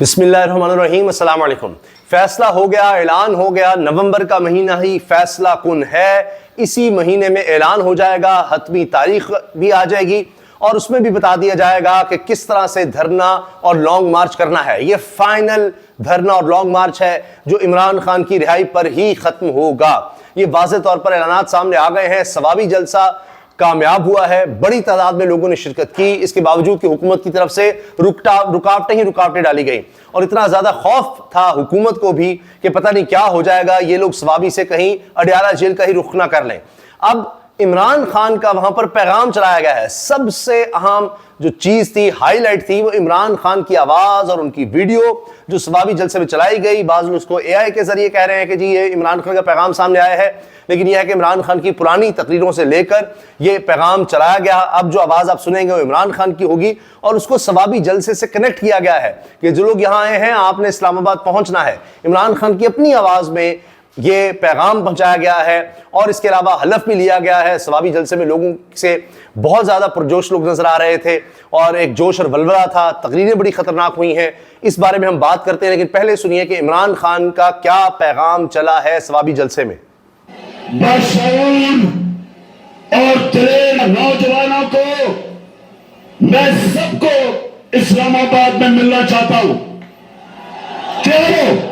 बिस्मिल्लाहिर्रहमानिर्रहीम, अस्सलाम वालेकुम। फैसला हो गया, ऐलान हो गया। नवंबर का महीना ही फैसला कुन है। इसी महीने में ऐलान हो जाएगा, हतमी तारीख भी आ जाएगी और उसमें भी बता दिया जाएगा कि किस तरह से धरना और लॉन्ग मार्च करना है। यह फाइनल धरना और लॉन्ग मार्च है जो इमरान खान की रिहाई पर ही खत्म होगा। ये वाज़ेह तौर पर ऐलानात सामने आ गए हैं। सवाबी जलसा कामयाब हुआ है, बड़ी तादाद में लोगों ने शिरकत की। इसके बावजूद कि हुकूमत की तरफ से रुकावटें ही रुकावटें डाली गई और इतना ज्यादा खौफ था हुकूमत को भी कि पता नहीं क्या हो जाएगा, ये लोग सवाबी से कहीं अडयाला जेल का ही रुख ना कर लें। अब इमरान खान का वहां पर पैगाम चलाया गया है। सबसे अहम जो चीज थी, हाईलाइट थी, वो इमरान खान की आवाज और उनकी वीडियो जो सवाबी जलसे में चलाई गई। बाज़ लोग उसको एआई के जरिए कह रहे हैं कि जी ये इमरान खान का पैगाम सामने आया है, लेकिन यह है कि इमरान खान की पुरानी तकरीरों से लेकर यह पैगाम चलाया गया। अब जो आवाज आप सुनेंगे वो इमरान खान की होगी और उसको सवाबी जलसे से कनेक्ट किया गया है कि जो लोग यहां आए हैं आपने इस्लामाबाद पहुंचना है। इमरान खान की अपनी आवाज में ये पैगाम पहुंचाया गया है और इसके अलावा हलफ भी लिया गया है। सवाबी जलसे में लोगों से बहुत ज्यादा पुरजोश लोग नजर आ रहे थे और एक जोश और वलवला था। तकरीरें बड़ी खतरनाक हुई हैं, इस बारे में हम बात करते हैं, लेकिन पहले सुनिए कि इमरान खान का क्या पैगाम चला है सवाबी जलसे में। बशऊर और दिलेर नौजवानों को मैं सबको इस्लामाबाद में मिलना चाहता हूं। चलो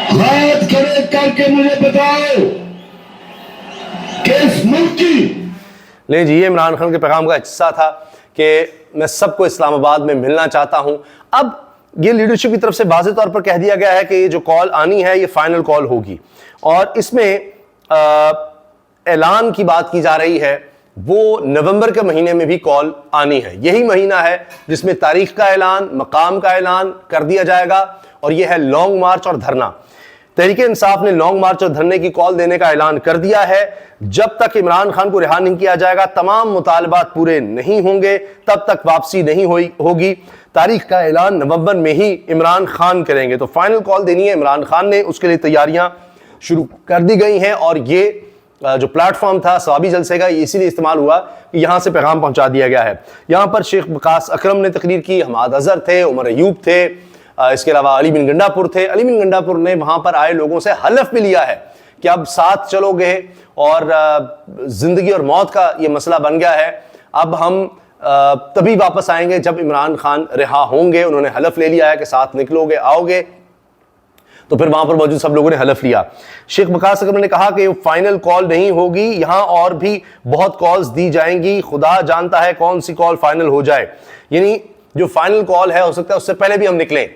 हाथ खड़े करके मुझे बताओ कि इस मुल्क की ले जी, ये इमरान खान के पैगाम का हिस्सा था कि मैं सबको इस्लामाबाद में मिलना चाहता हूं। अब ये लीडरशिप की तरफ से वाज़ेह तौर पर कह दिया गया है कि ये जो कॉल आनी है ये फाइनल कॉल होगी और इसमें ऐलान की बात की जा रही है। वो नवंबर के महीने में भी कॉल आनी है। यही महीना है जिसमें तारीख का ऐलान, मकाम का ऐलान कर दिया जाएगा और यह है लॉन्ग मार्च और धरना। तहरीक इंसाफ ने लॉन्ग मार्च और धरने की कॉल देने का ऐलान कर दिया है। जब तक इमरान खान को रिहा नहीं किया जाएगा, तमाम मुतालबात पूरे नहीं होंगे, तब तक वापसी नहीं होगी। तारीख का ऐलान नवंबर में ही इमरान खान करेंगे। तो फाइनल कॉल देनी है इमरान खान ने, उसके लिए तैयारियां शुरू कर दी गई हैं और ये जो प्लेटफॉर्म था सवाबी जलसे का, इसीलिए इस्तेमाल हुआ कि यहां से पैगाम पहुंचा दिया गया है। यहां पर शेख वकास अकरम ने तकरीर की, हमाद अजहर थे, उमर अयूब थे, इसके अलावा अली बिन गंडापुर थे। अली बिन गंडापुर ने वहां पर आए लोगों से हलफ भी लिया है कि अब साथ चलोगे और जिंदगी और मौत का ये मसला बन गया है। अब हम तभी वापस आएंगे जब इमरान खान रिहा होंगे। उन्होंने हलफ ले लिया है कि साथ निकलोगे, आओगे। तो फिर वहां पर मौजूद सब लोगों ने हलफ लिया। शेख वकास अकरम ने कहा कि फाइनल कॉल नहीं होगी, यहां और भी बहुत कॉल्स दी जाएंगी। खुदा जानता है कौन सी कॉल फाइनल हो जाए। यानी जो फाइनल कॉल है, हो सकता है उससे पहले भी हम निकलें।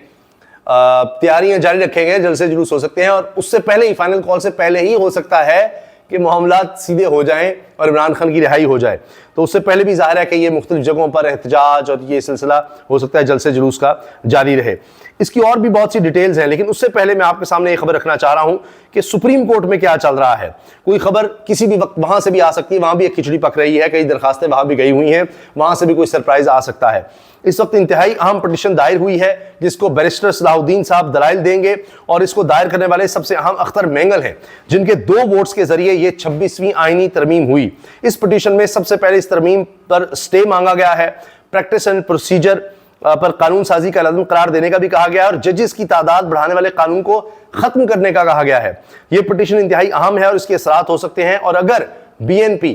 तैयारियां जारी रखेंगे, जलसे जुलूस हो सकते हैं और उससे पहले ही, फाइनल कॉल से पहले ही हो सकता है कि मामलात सीधे हो जाएं और इमरान खान की रिहाई हो जाए। तो उससे पहले भी जाहिर है कि ये मुख्तलिफ जगहों पर एहतजाज और ये सिलसिला हो सकता है जलसे जुलूस का जारी रहे। इसकी और भी बहुत सी डिटेल्स हैं, लेकिन उससे पहले मैं आपके सामने ये खबर रखना चाह रहा हूं कि सुप्रीम कोर्ट में क्या चल रहा है। कोई खबर किसी भी वक्त वहां से भी आ सकती है, वहां भी एक खिचड़ी पक रही है, कई दरखास्तें वहां भी गई हुई हैं, वहां से भी कोई सरप्राइज आ सकता है। इस वक्त इंतहाई अहम पिटीशन दायर हुई है जिसको बैरिस्टर सलाहुद्दीन साहब दलाइल देंगे और इसको दायर करने वाले सबसे अहम अख्तर मेंगल हैं, जिनके 2 वोट्स के जरिए ये 26वीं आईनी तरमीम हुई। इस पिटीशन में सबसे पहले इस तरमीम पर स्टे मांगा गया है। प्रैक्टिस एंड प्रोसीजर पर कानून साजी का लज़्म करार देने का भी कहा गया है और जजेस की तादाद बढ़ाने वाले कानून को खत्म करने का कहा गया है। यह पिटीशन इंतहाई अहम है और इसके असरात हो सकते हैं। और अगर BNP,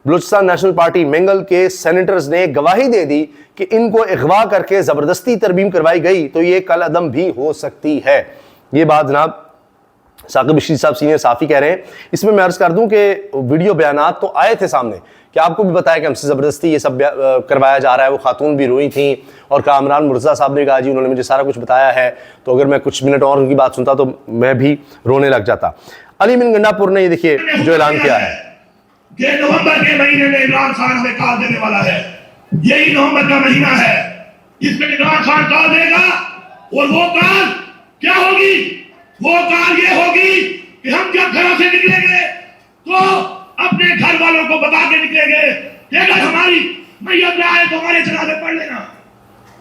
Balochistan national party, Mengal के सेनेटर्स ने गवाही दे दी कि इनको अगवा करके जबरदस्ती तरमीम करवाई गई, तो ये कल अदम भी हो सकती है। ये बात जनाब साकिब बशीर साहब सीनियर साफी कह रहे हैं। इसमें मैं अर्ज कर दूं कि वीडियो बयानात तो आए थे सामने कि आपको भी बताया कि हमसे ज़बरदस्ती ये सब करवाया जा रहा है। वो खातून भी रोई थी और कामरान मुर्तज़ा साहब ने कहा जी उन्होंने मुझे सारा कुछ बताया है, तो अगर मैं कुछ मिनट और उनकी बात सुनता तो मैं भी रोने लग जाता। अली बिन गंडापुर ने ये देखिए जो ऐलान किया है कि नवंबर के महीने में इमरान खान हमें कॉल देने वाला है। यही नवंबर का महीना है जिसमें इमरान खान कॉल देगा और वो कॉल क्या होगी? वो कॉल ये होगी कि हम जब घरों से निकलेंगे तो अपने घर वालों को बता के निकलेंगे कि अगर हमारी मैयत में आए तो हमारे जनाजे पढ़ लेना,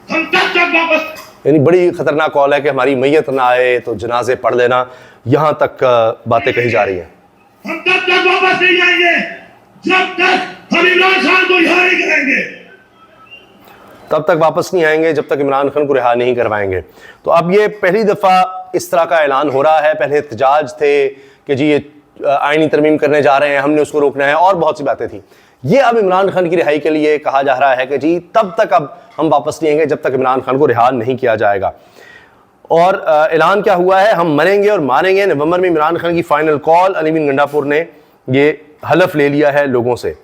हम तब तक वापस। यानी बड़ी खतरनाक कॉल है कि हमारी मैयत ना आए तो जनाजे पढ़ लेना। यहां तक बातें कही जा रही हैं। हम तब तक वापस नहीं जाएंगे जब तक हम इमरान खान को रिहा नहीं करेंगे। तब तक वापस नहीं आएंगे जब तक इमरान खान को रिहा नहीं करवाएंगे। तो अब ये पहली दफ़ा इस तरह का ऐलान हो रहा है। पहले एहतजाज थे कि जी ये आईनी तरमीम करने जा रहे हैं, हमने उसको रोकना है, और बहुत सी बातें थी। ये अब इमरान खान की रिहाई के लिए कहा जा रहा है कि जी तब तक अब हम वापस नहीं आएंगे जब तक इमरान खान को रिहा नहीं किया जाएगा। और ऐलान क्या हुआ है, हम मरेंगे और मारेंगे। नवंबर में इमरान खान की फाइनल कॉल। अली बिन गंडापुर ने ये हलफ ले लिया है लोगों से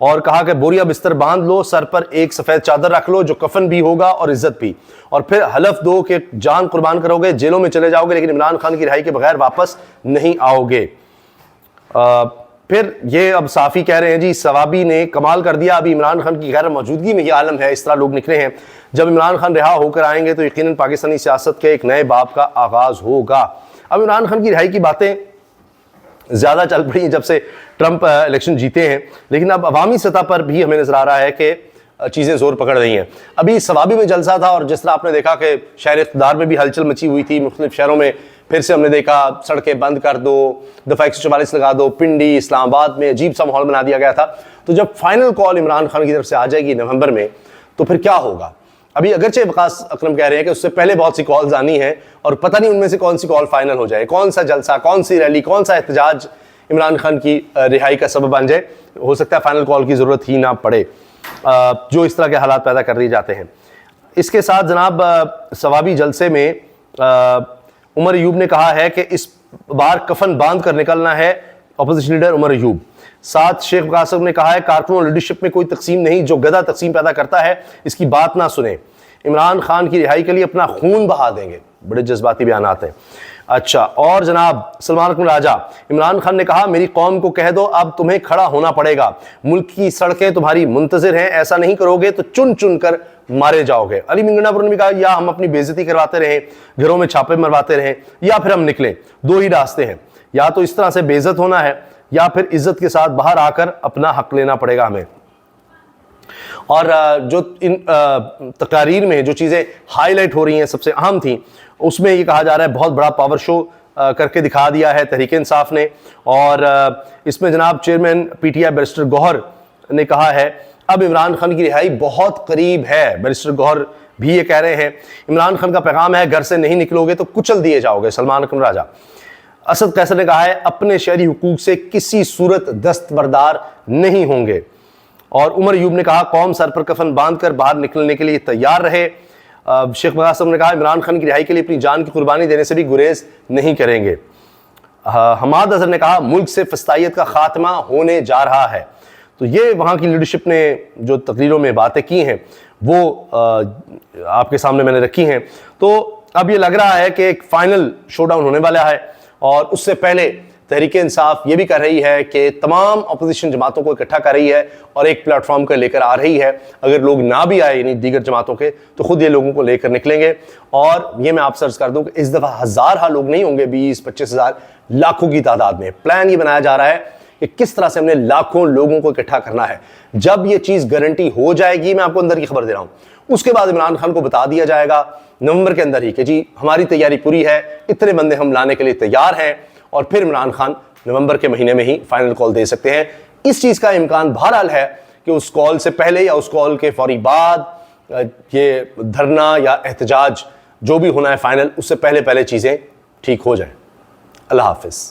और कहा कि बोरिया बिस्तर बांध लो, सर पर एक सफ़ेद चादर रख लो जो कफन भी होगा और इज्जत भी, और फिर हलफ दो कि जान कुर्बान करोगे, जेलों में चले जाओगे, लेकिन इमरान खान की रिहाई के बगैर वापस नहीं आओगे। फिर ये अब साफ़ी कह रहे हैं जी सवाबी ने कमाल कर दिया, अभी इमरान खान की गैर मौजूदगी में ये आलम है। इस तरह लोग निकले हैं। जब इमरान खान रिहा होकर आएंगे तो यकीनन पाकिस्तानी सियासत के एक नए बाब का आगाज़ होगा। अब इमरान खान की रिहाई की बातें ज़्यादा चल पड़ी हैं जब से ट्रंप इलेक्शन जीते हैं, लेकिन अब अवामी सतह पर भी हमें नजर आ रहा है कि चीज़ें जोर पकड़ रही हैं। अभी सवाबी में जलसा था और जिस तरह आपने देखा कि शहर इक़्तिदार में भी हलचल मची हुई थी, मुख्तलिफ शहरों में फिर से हमने देखा सड़कें बंद कर दो, दफ़ा 144 लगा दो, पिंडी इस्लामाबाद में अजीब सा माहौल बना दिया गया था। तो जब फाइनल कॉल इमरान खान की तरफ से आ जाएगी नवंबर में, तो फिर क्या होगा? अभी अगरचे वकास अकरम कह रहे हैं कि उससे पहले बहुत सी कॉल्स आनी है और पता नहीं उनमें से कौन सी कॉल फाइनल हो जाए, कौन सा जलसा, कौन सी रैली, कौन सा एहतजाज इमरान खान की रिहाई का सबब बन जाए। हो सकता है फाइनल कॉल की ज़रूरत ही ना पड़े, जो इस तरह के हालात पैदा कर दिए जाते हैं। इसके साथ जनाब सवाबी जलसे में उमर अयूब ने कहा है कि इस बार कफन बांध कर निकलना है, अपोजिशन लीडर उमर अयूब। साथ शेख कासिम ने कहा है कारकुनों लीडरशिप में कोई तकसीम नहीं, जो गधा तकसीम पैदा करता है इसकी बात ना सुने। इमरान खान की रिहाई के लिए अपना खून बहा देंगे। बड़े जज्बाती बयान आते हैं। अच्छा, और जनाब सलमान अकबर राजा, इमरान खान ने कहा मेरी कौम को कह दो अब तुम्हें खड़ा होना पड़ेगा, मुल्क की सड़कें तुम्हारी मुंतजिर हैं, ऐसा नहीं करोगे तो चुन चुन कर मारे जाओगे। अली बिन गंडापुर ने भी कहा या हम अपनी बेइज्जती करवाते रहें, घरों में छापे मरवाते रहें, या फिर हम निकलें। दो ही रास्ते हैं, या तो इस तरह से बेइज्जत होना है या फिर इज्जत के साथ बाहर आकर अपना हक लेना पड़ेगा हमें। और जो इन तकारीर में जो चीज़ें हाईलाइट हो रही हैं सबसे अहम थी, उसमें ये कहा जा रहा है बहुत बड़ा पावर शो करके दिखा दिया है तहरीक इंसाफ ने। और इसमें जनाब चेयरमैन पीटीआई बैरिस्टर गौहर ने कहा है अब इमरान खान की रिहाई बहुत करीब है। बैरिस्टर गौहर भी ये कह रहे हैं इमरान खान का पैगाम है घर से नहीं निकलोगे तो कुचल दिए जाओगे। सलमान अकबर राजा। असद कैसर ने कहा है अपने शहरी हुकूक से किसी सूरत दस्तबरदार नहीं होंगे। और उमर अयूब ने कहा कौम सर पर कफन बांध कर बाहर निकलने के लिए तैयार रहे। शेख कासिम ने कहा इमरान खान की रिहाई के लिए अपनी जान की कुर्बानी देने से भी गुरेज नहीं करेंगे। हमाद अजहर ने कहा मुल्क से फस्तायत का खात्मा होने जा रहा है। तो ये वहाँ की लीडरशिप ने जो तकरीरों में बातें की हैं वो आपके सामने मैंने रखी हैं। तो अब ये लग रहा है कि एक फाइनल शोडाउन होने वाला है और उससे पहले तहरीक इंसाफ ये भी कर रही है कि तमाम अपोजिशन जमातों को इकट्ठा कर रही है और एक प्लेटफॉर्म कर लेकर आ रही है। अगर लोग ना भी आए यानी दीगर जमातों के, तो खुद ये लोगों को लेकर निकलेंगे। और ये मैं आपसे अर्ज कर दूं कि इस दफ़ा हज़ार लोग नहीं होंगे, 20-25 हज़ार, लाखों की तादाद में प्लान ये बनाया जा रहा है कि किस तरह से हमने लाखों लोगों को इकट्ठा करना है। जब ये चीज़ गारंटी हो जाएगी, मैं आपको अंदर की खबर दे रहा हूँ, उसके बाद इमरान खान को बता दिया जाएगा नवंबर के अंदर ही कि जी हमारी तैयारी पूरी है, इतने बंदे हम लाने के लिए तैयार हैं। और फिर इमरान खान नवंबर के महीने में ही फाइनल कॉल दे सकते हैं। इस चीज़ का इम्कान बहरहाल है कि उस कॉल से पहले या उस कॉल के फौरी बाद ये धरना या एहतजाज जो भी होना है फाइनल, उससे पहले चीज़ें ठीक हो जाएं। अल्लाह हाफिज़।